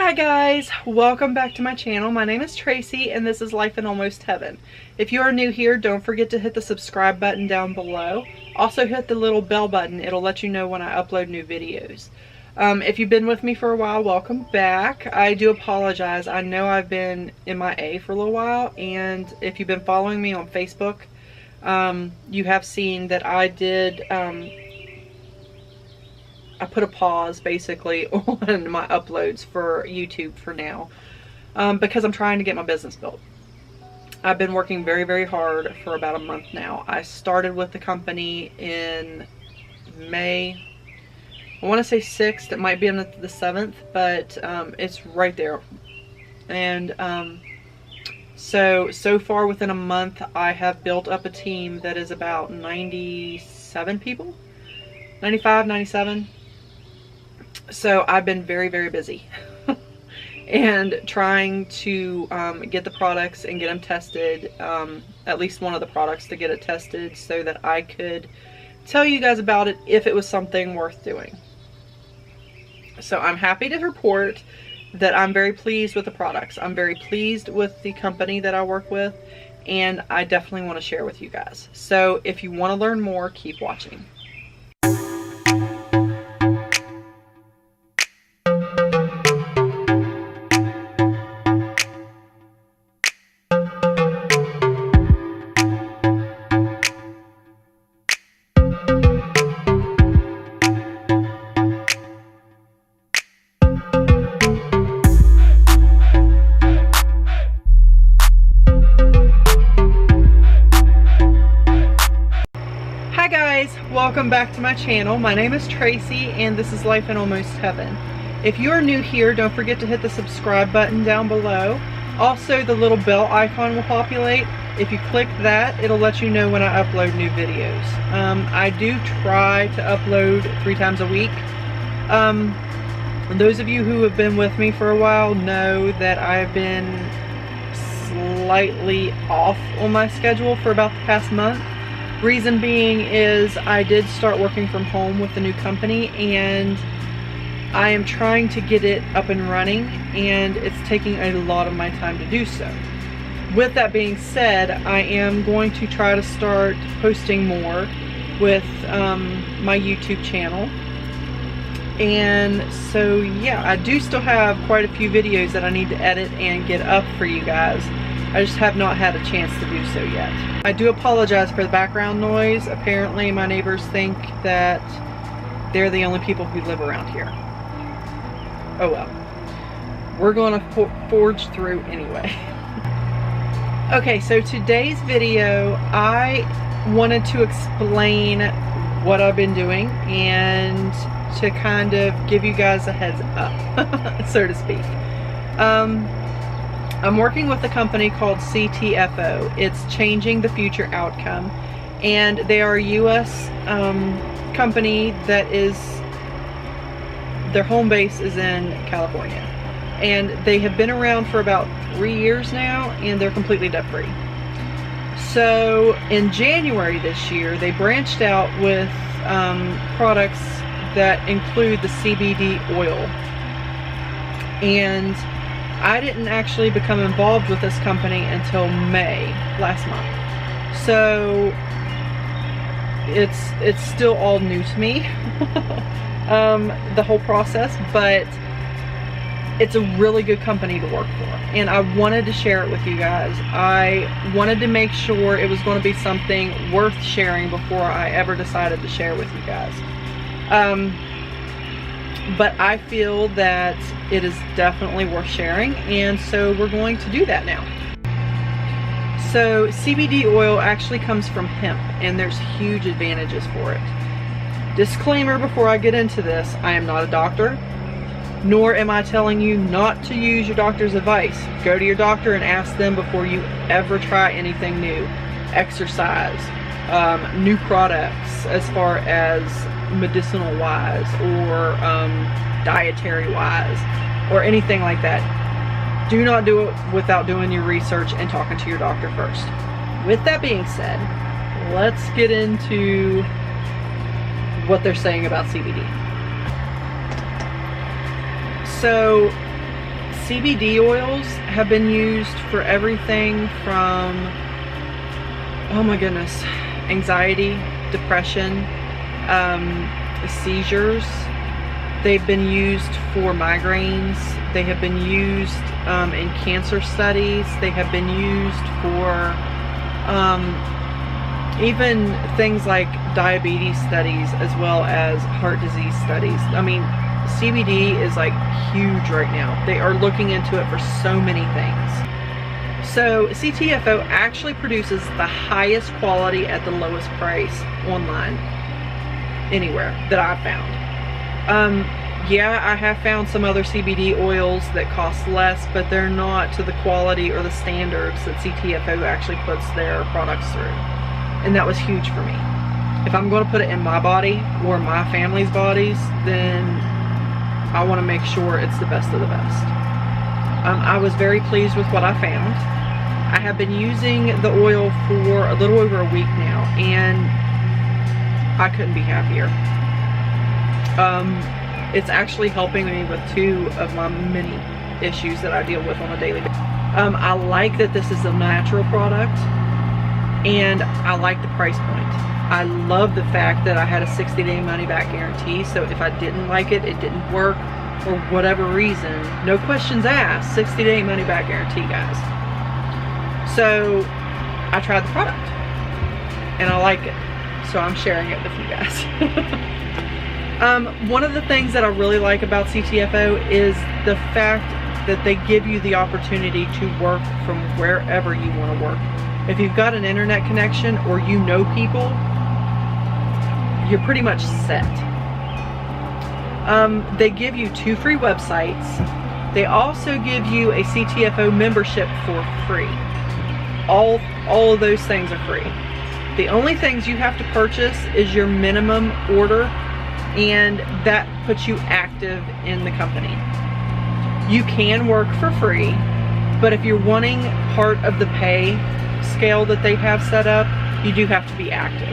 Hi guys, welcome back to my channel. My name is Tracy and this is Life in Almost Heaven. If you are new here, don't forget to hit the subscribe button down below. Also hit the little bell button. It'll let you know when I upload new videos. If you've been with me for a while, welcome back. I do apologize. I know I've been MIA for a little while, and if you've been following me on Facebook, you have seen that I did I put a pause basically on my uploads for YouTube for now, because I'm trying to get my business built. I've been working very hard for about a month now. I started with the company in May. I want to say 6th. It might be on the 7th, but it's right there. And so far within a month, I have built up a team that is about 97 people, 95, 97. So I've been very busy and trying to get the products and get them tested, at least one of the products to get it tested so that I could tell you guys about it if it was something worth doing. So I'm happy to report that I'm very pleased with the products. I'm very pleased with the company that I work with, and I definitely want to share with you guys. So if you want to learn more, keep watching. Welcome back to my channel. My name is Tracy and this is Life in Almost Heaven. If you are new here, don't forget to hit the subscribe button down below. Also, the little bell icon will populate. If you click that, it'll let you know when I upload new videos. I do try to upload 3 times a week. Those of you who have been with me for a while know that I've been slightly off on my schedule for about the past month. Reason being is I did start working from home with the new company, and I am trying to get it up and running, and it's taking a lot of my time to do so. With that being said, I am going to try to start posting more with my YouTube channel. And so yeah, I do still have quite a few videos that I need to edit and get up for you guys. I just have not had a chance to do so yet. I do apologize for the background noise. Apparently my neighbors think that they're the only people who live around here. Oh well. We're going to forge through anyway. Okay, so today's video, I wanted to explain what I've been doing and to kind of give you guys a heads up, so to speak. I'm working with a company called CTFO. It's Changing the Future Outcome, and they are a U.S. company that is, their home base is in California, and they have been around for about 3 years now, and they're completely debt free. So in January this year, they branched out with products that include the CBD oil, and I didn't actually become involved with this company until May last month. So it's still all new to me, the whole process, but it's a really good company to work for, and I wanted to share it with you guys. I wanted to make sure it was going to be something worth sharing before I ever decided to share with you guys. But I feel that it is definitely worth sharing, and so we're going to do that now. So CBD oil actually comes from hemp, and there's huge advantages for it. Disclaimer before I get into this, I am not a doctor, nor am I telling you not to use your doctor's advice. Go to your doctor and ask them before you ever try anything new. Exercise, new products as far as medicinal wise or dietary wise or anything like that. Do not do it without doing your research and talking to your doctor first. With that being said, let's get into what they're saying about CBD. So CBD oils have been used for everything from, oh my goodness, anxiety, depression, seizures. They've been used for migraines. They have been used in cancer studies. They have been used for even things like diabetes studies, as well as heart disease studies. I mean, CBD is like huge right now. They are looking into it for so many things. So CTFO actually produces the highest quality at the lowest price online anywhere that I've found. Yeah, I have found some other CBD oils that cost less, but they're not to the quality or the standards that CTFO actually puts their products through. And that was huge for me. If I'm going to put it in my body or my family's bodies, then I want to make sure it's the best of the best. I was very pleased with what I found. I have been using the oil for a little over a week now, and I couldn't be happier. It's actually helping me with 2 of my many issues that I deal with on a daily basis. I like that this is a natural product, and I like the price point. I love the fact that I had a 60-day money-back guarantee, so if I didn't like it, it didn't work, or whatever reason, no questions asked, 60-day money-back guarantee, guys. So I tried the product, and I like it, so I'm sharing it with you guys. One of the things that I really like about CTFO is the fact that they give you the opportunity to work from wherever you want to work. If you've got an internet connection or you know people, you're pretty much set. They give you 2 free websites. They also give you a CTFO membership for free. All of those things are free. The only things you have to purchase is your minimum order, and that puts you active in the company. You can work for free, but if you're wanting part of the pay scale that they have set up, you do have to be active.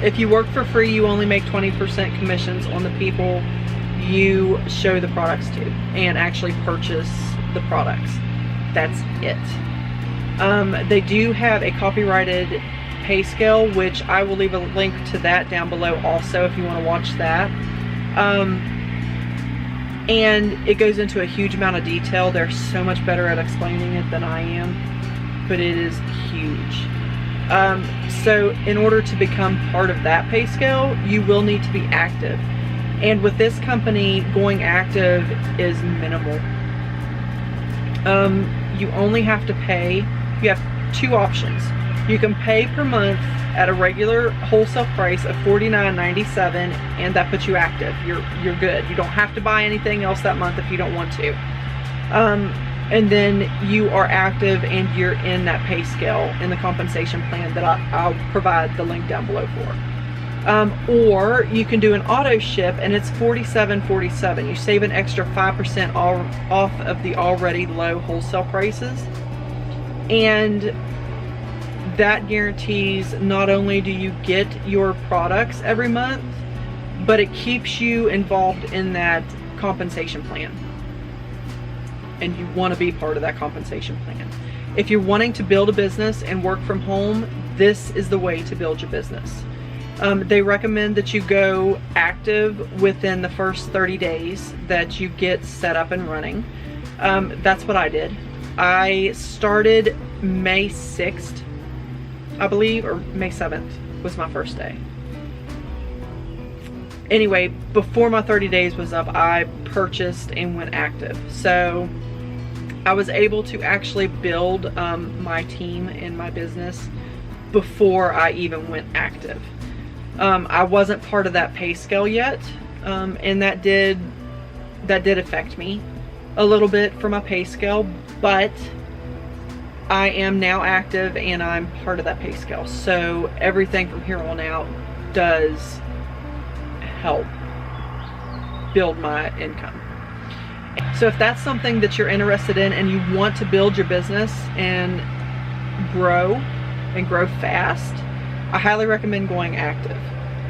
If you work for free, you only make 20% commissions on the people you show the products to and actually purchase the products. That's it. They do have a copyrighted pay scale, which I will leave a link to that down below also if you want to watch that. And it goes into a huge amount of detail. They're so much better at explaining it than I am, but it is huge. So in order to become part of that pay scale, you will need to be active. And with this company, going active is minimal. You only have to pay, you have 2 options. You can pay per month at a regular wholesale price of $49.97, and that puts you active. You're good. You don't have to buy anything else that month if you don't want to. And then you are active and you're in that pay scale in the compensation plan that I'll provide the link down below for. Or you can do an auto ship, and it's $47.47. You save an extra 5% off of the already low wholesale prices. And that guarantees not only do you get your products every month, but it keeps you involved in that compensation plan. And you want to be part of that compensation plan. If you're wanting to build a business and work from home, this is the way to build your business. They recommend that you go active within the first 30 days that you get set up and running. That's what I did. I started May 6th, I believe, or May 7th was my first day. Anyway, before my 30 days was up, I purchased and went active. So I was able to actually build my team in my business before I even went active. I wasn't part of that pay scale yet, and that did affect me a little bit for my pay scale, but I am now active and I'm part of that pay scale. So everything from here on out does help build my income. So if that's something that you're interested in and you want to build your business and grow fast, I highly recommend going active.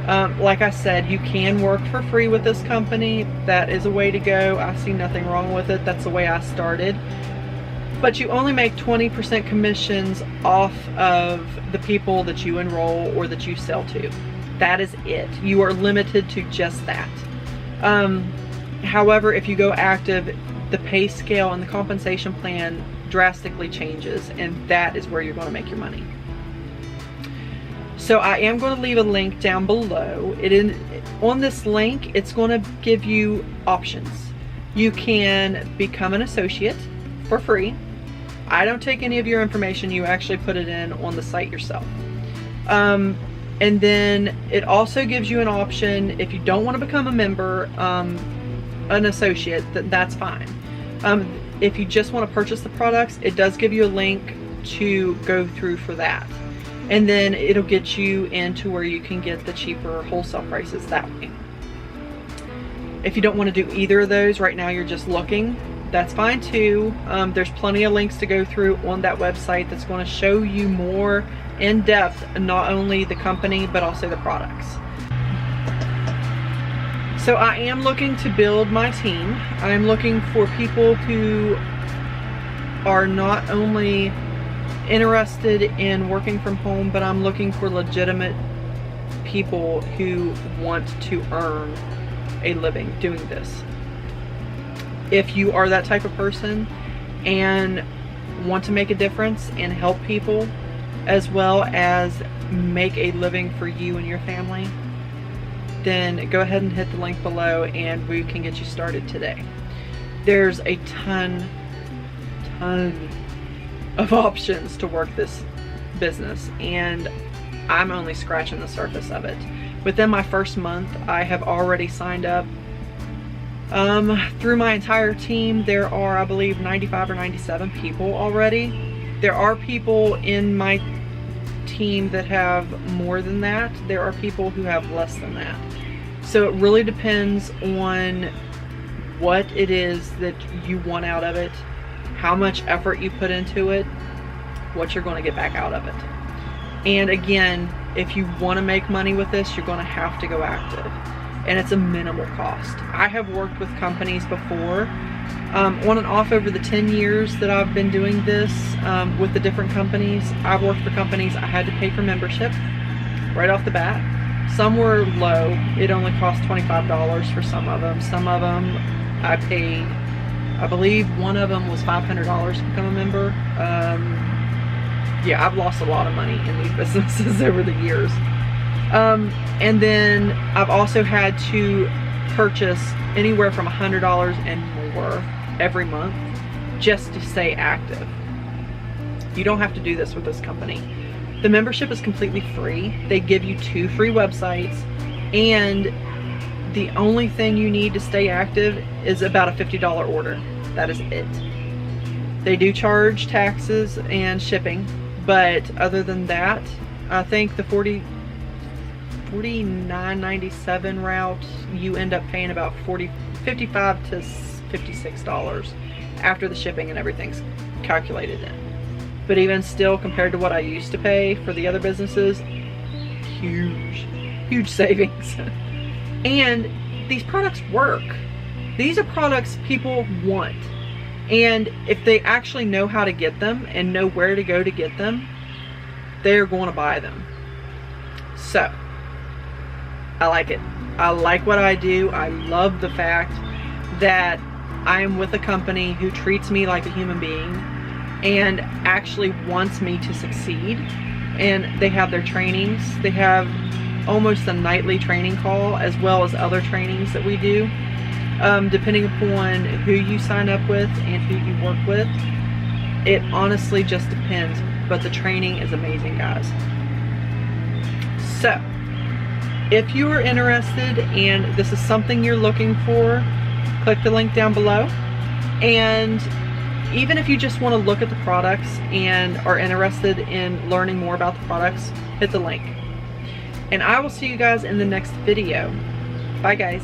Like I said, you can work for free with this company. That is a way to go. I see nothing wrong with it. That's the way I started. But you only make 20% commissions off of the people that you enroll or that you sell to. That is it. You are limited to just that. However, if you go active, the pay scale and the compensation plan drastically changes, and that is where you're going to make your money. So I am going to leave a link down below. On this link, it's going to give you options. You can become an associate for free. I don't take any of your information. You actually put it in on the site yourself. And then it also gives you an option if you don't want to become a member, an associate, that's fine. If you just want to purchase the products, it does give you a link to go through for that. And then it'll get you into where you can get the cheaper wholesale prices that way. If you don't want to do either of those, right now you're just looking, that's fine too. There's plenty of links to go through on that website that's going to show you more in depth, not only the company, but also the products. So I am looking to build my team. I'm looking for people who are not only interested in working from home, but I'm looking for legitimate people who want to earn a living doing this. If you are that type of person and want to make a difference and help people, as well as make a living for you and your family, then go ahead and hit the link below and we can get you started today. There's a ton of options to work this business, and I'm only scratching the surface of it. Within my first month, I have already signed up. Through my entire team, there are, I believe, 95 or 97 people already. There are people in my team that have more than that. There are people who have less than that. So it really depends on what it is that you want out of it, how much effort you put into it, what you're going to get back out of it. And again, if you want to make money with this, you're going to have to go active, and it's a minimal cost. I have worked with companies before, on and off over the 10 years that I've been doing this, with the different companies. I've worked for companies I had to pay for membership right off the bat. Some were low. It only cost $25 for some of them. Some of them I paid, I believe one of them was $500 to become a member. Yeah, I've lost a lot of money in these businesses over the years. And then I've also had to purchase anywhere from $100 and more every month just to stay active. You don't have to do this with this company. The membership is completely free. They give you 2 free websites, and the only thing you need to stay active is about a $50 order. That is it. They do charge taxes and shipping, but other than that, I think the $49.97 route, you end up paying about $55 to $56 after the shipping and everything's calculated in. But even still, compared to what I used to pay for the other businesses, huge savings. And these products work. These are products people want. And if they actually know how to get them and know where to go to get them, they're going to buy them. So, I like it. I like what I do. I love the fact that I am with a company who treats me like a human being and actually wants me to succeed. And they have their trainings. They have almost a nightly training call, as well as other trainings that we do, depending upon who you sign up with and who you work with. It honestly just depends, but the training is amazing, guys. So if you are interested and this is something you're looking for, click the link down below. And even if you just want to look at the products and are interested in learning more about the products, hit the link. And I will see you guys in the next video. Bye, guys.